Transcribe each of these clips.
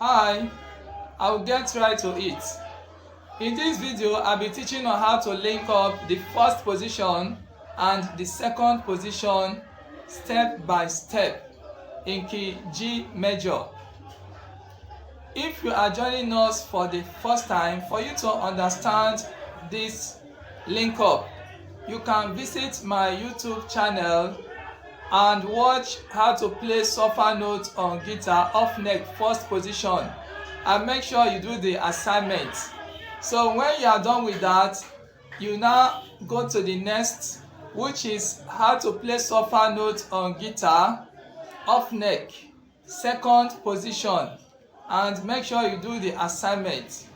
Hi, I will get right to it. In this video, I'll be teaching on how to link up the first position and the second position step by step in key G major. If you are joining us for the first time, for you to understand this link up, you can visit my YouTube channel and watch how to play Solfa Notes on guitar off neck first position, and make sure you do the assignment. So when you are done with that, you now go to the next, which is how to play Solfa Notes on guitar off neck second position, and make sure you do the assignment.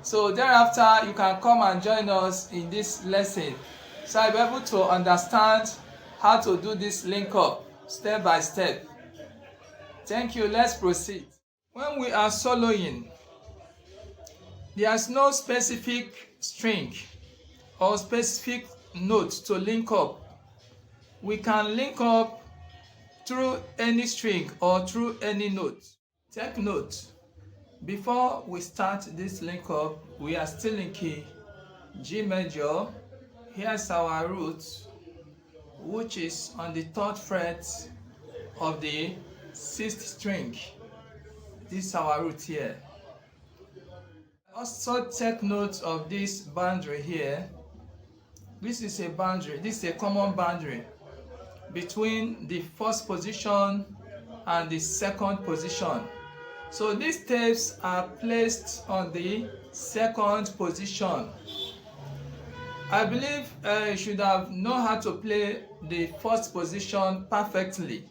So thereafter you can come and join us in this lesson, so I'll be able to understand how to do this link up step by step. Thank you. Let's proceed. When we are soloing, there's no specific string or specific note to link up. We can link up through any string or through any note. Take note, before we start this link up, we are still in key G major. Here's our root, which is on the 3rd fret of the 6th string. This is our root here. Also take note of this boundary here. This is a boundary, this is a common boundary between the first position and the second position. So these tapes are placed on the second position. I believe you should have known how to play the first position perfectly.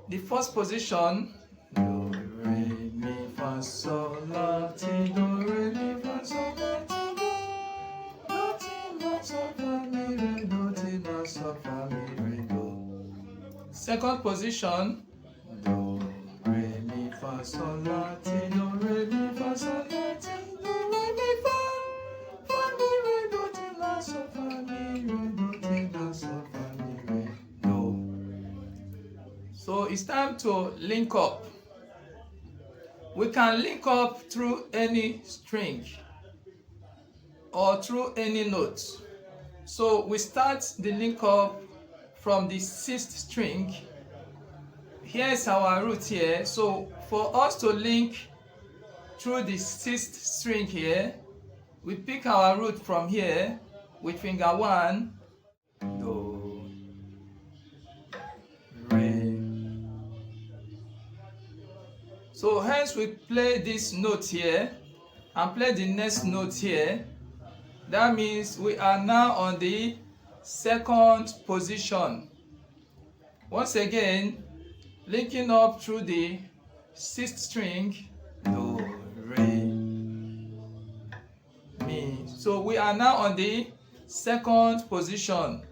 The first position, do, re, mi, fa, sol, la, ti, do, re, mi, fa, sol, la, ti, do, ti, la, sol, fa, mi, re, do, ti, la, sol, fa, mi, re, do. Second position, do, re, mi, fa, sol, la, ti, do, re, mi, fa, sol, la, ti, do, re, mi, fa, mi, re, do, ti, la, sol, fa, mi, re, do, ti, la, sol, fa, mi, re, do. So it's time to link up. We can link up through any string or through any note. So we start the link up from the 6th string. Here's our root here. So for us to link through the 6th string here, we pick our root from here with finger 1, do, re. So hence we play this note here and play the next note here. That means we are now on the second position. Once again, linking up through the 6th string, do, re, mi. So we are now on the second position.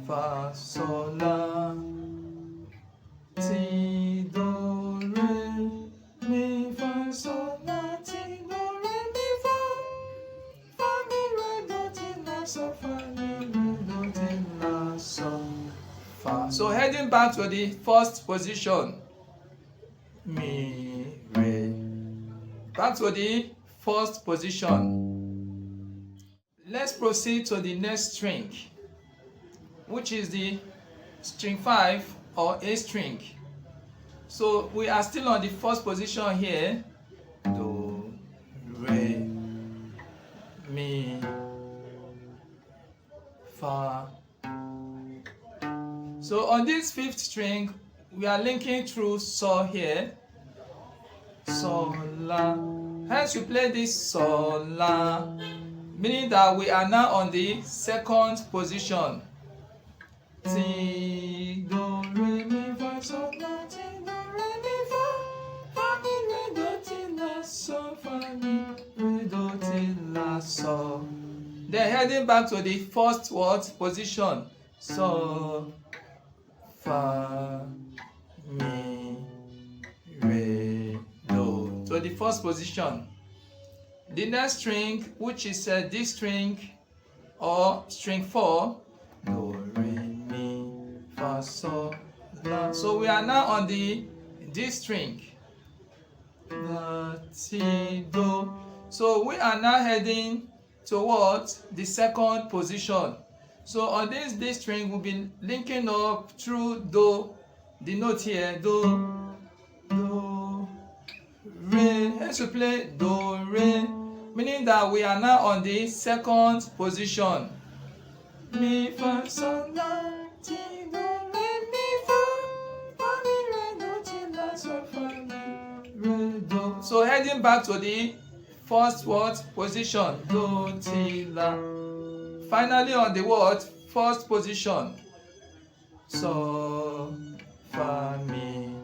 Fa, sol, la, ti, do, re, mi, fa, sol, la, ti, do, re, mi, fa, mi, re, do, ti, la, sol, fa, mi, re, do, ti, la, sol, fa. So heading back to the first position, mi, re. Back to the first position. Let's proceed to the next string, which is the string 5 or A string. So we are still on the first position here, do, re, mi, fa. So on this 5th string, we are linking through sol here, sol, la. Hence we play this sol, la, meaning that we are now on the second position. Ti, do, re, mi, fa, sol, la, ti, do, re, mi, fa, mi, re, do, ti, la, sol, fa, mi, re, do, ti, la, sol. Then heading back to the first position, sol, fa, mi, re, do. So the first position. The next string, which is this string or string 4, do, re, mi, fa, sol, la. So we are now on the D string, La, Ti, Do. So we are now heading towards the second position. So on this D string, we'll be linking up through Do, the note here, Do, Do, Re. Hence we play Do, Re, meaning that we are now on the second position. Mi, Fa, Sol, La, Ti, Do, Re, Mi, Fa, Fa, Mi, Re, Do, Ti, La, Sol, Fa, Mi, Re, Do. So heading back to the first what position, Do, Ti, La. Finally on the what first position, Sol, Fa, Mi,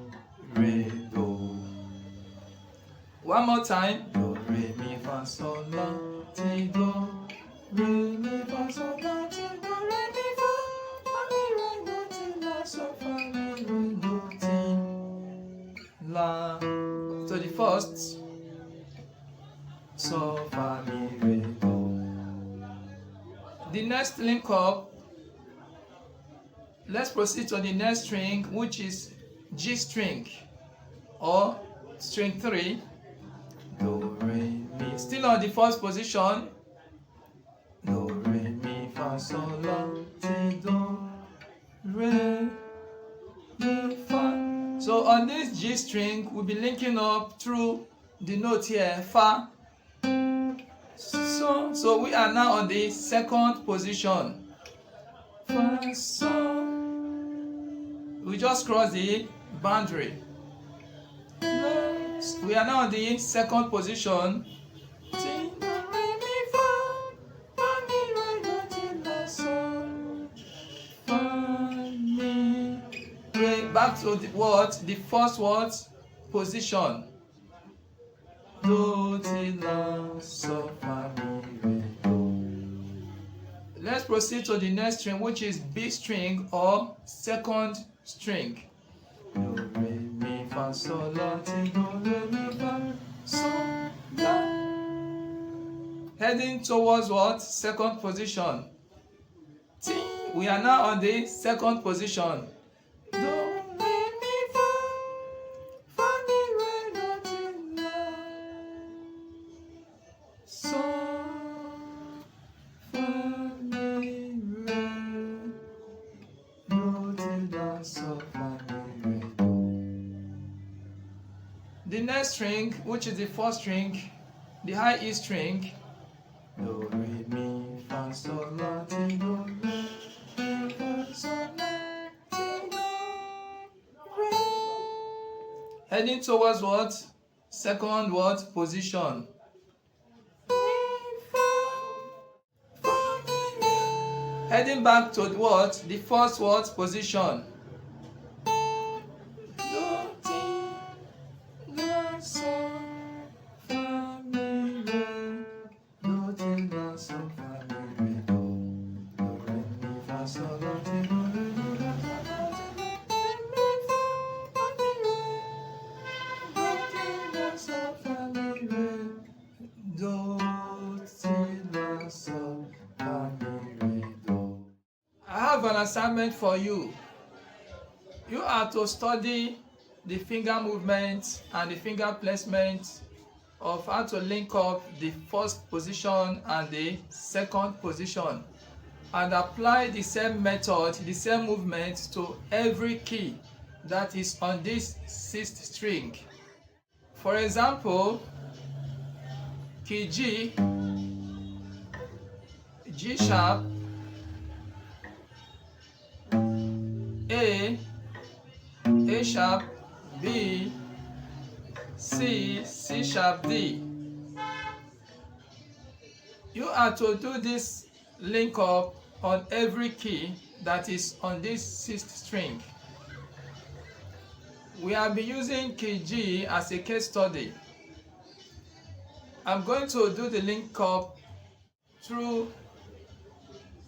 Re, Do. One more time, Do, Re, Mi, Fa, Sol, La, Ti, Do, Re, Mi, Fa, Sol, La, Ti, Do, Re, Mi, Fa, Fa, Mi, Re, Do, Ti, La, Sol, Fa, Mi, Re, Do, Ti, La. So the first, Sol, Fa, Mi, Re, Do. The next link up, let's proceed to the next string, which is G string or string 3. Do, Re, Mi. Still on the first position. Do, Re, Mi, Fa, Sol, La, Ti, Do, Re, Mi, Fa. So on this G string, we'll be linking up through the note here, Fa. So we are now on the second position. Fa, Sol. We just crossed the boundary. We are now on the second position. Ti, Do, Re, Mi, Fa, Fa, Mi, Re, Do, Ti, La, Sol, Fa, Mi, Re. Back to the what? The first what? Position. Do, Ti, La, Sol, Fa, Mi, Re, Do. Let's proceed to the next string, which is B string or second string. Do, Re, Mi, Fa, Sol, La, Ti, Do, Re, Mi, Fa, Sol, La. Heading towards what? Second position. Ti. We are now on the second position. Do, Re, Mi, Fa, Fa, Mi, Re, Do, Ti, La, Sol, Fa, Mi, Re, Do, Ti, La, Sol, Fa, Mi, Re, Do. The next string, which is the fourth string, the high E string. Do, Re, Mi, Fa, Sol, La, Ti, Do, Re, Mi, Fa, Sol, La, Ti, Do, Re. Heading towards what? Second what? Position. Heading back to what? The first what? Position. Do, Ti, La, Sol, Fa, Mi, Re, Do, Ti, La, Sol, Fa, Mi, Re, Do. Do, Re, Mi, Fa, Sol, La, Ti, Do, Re, Mi, Fa, Sol, La, Ti, Do, Re, Mi, Fa, Mi, Re. Do, Ti, La, Sol, Fa, Mi, Re, Do. I have an assignment for you. You are to study the finger movement and the finger placement of how to link up the first position and the second position, and apply the same method, the same movement to every key that is on this sixth string. For example, key G, G sharp, A sharp, B, C, C sharp, D. You are to do this link up on every key that is on this sixth string. We have been using key G as a case study. I'm going to do the link up through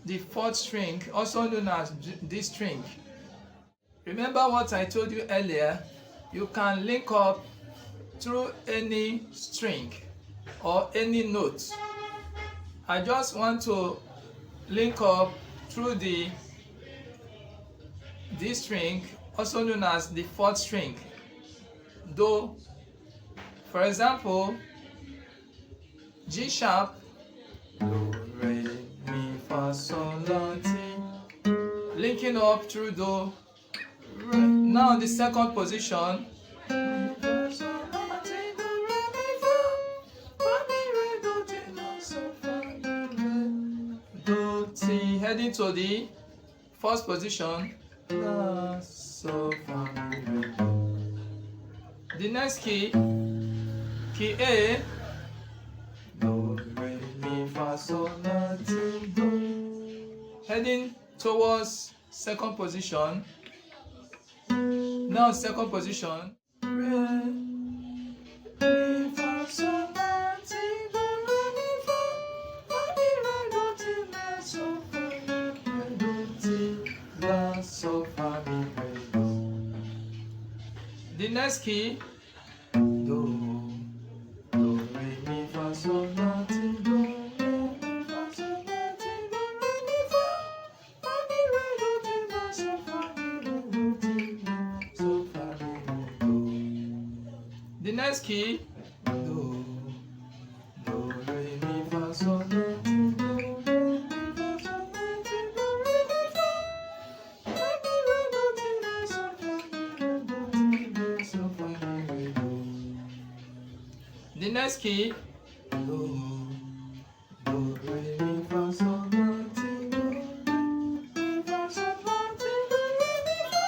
the fourth string, also known as D string. Remember what I told you earlier, you can link up through any string or any note. I just want to link up through the D string, also known as the fourth string. Do. For example, G sharp, do, re, mi, fa, sol, la, ti, linking up through do, re. Now the second position, mi, fa, sol, la, ti, do, re, mi, fa, mi, re, do, ti, la, sol, fa, mi, re, do, ti, heading to the first position, la, sol, fa, mi, re, do. The next key, key A, do, re, mi, fa, sol, la, ti, do. Heading towards second position. Now second position, re, mi, fa, sol, la, ti, do, re, mi, fa, mi, re, do, ti, la, sol, fa, mi, re, do, ti, la, sol, fa, mi, re, do. The next key, do, re, mi, fa, sol, la, ti, do, re, mi, fa, sol, la, ti, do, re, mi, fa, mi, re, do, ti, la, sol, fa, mi, re, do, ti, la, sol, fa, mi, re, do. The next key, do, re, mi, fa, sol, la, ti, do, re, mi, fa, sol, la, ti, do, re, mi, fa, mi, re, do, ti, la, sol, fa, mi, re, do, ti, la, sol, fa, mi, re, do. The next key, do, re, mi, fa, sol, la, ti, do, mi, fa, sol, la, ti, do, re, mi, fa,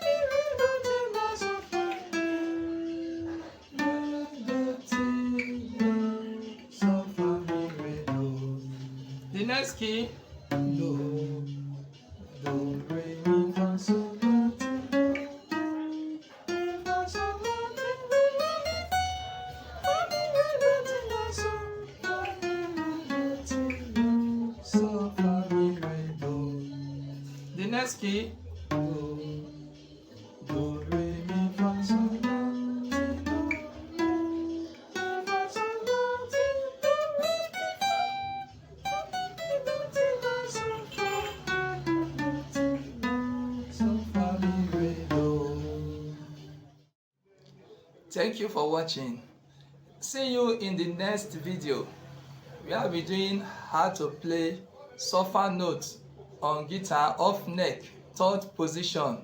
mi, re, do, ti, la, sol, fa, mi, re, do, ti, la, sol, fa, mi, re, do. The next key, do, re, mi, fa, sol, la, ti, do, mi, fa, sol, la, ti, do, re, mi, fa, mi, re, do, ti, la, sol, fa, mi, re, do, ti, la, sol, fa, mi, re, do. The next key, do, re, mi, fa, sol, la, ti, do, mi, fa, sol, la, ti, do, re, mi, fa, mi, re, do, ti, la, sol, fa, mi, re, do, ti, la, sol, fa, mi, re, do. Thank you for watching. See you in the next video where I'll be doing how to play Solfa Notes on guitar off neck, third position.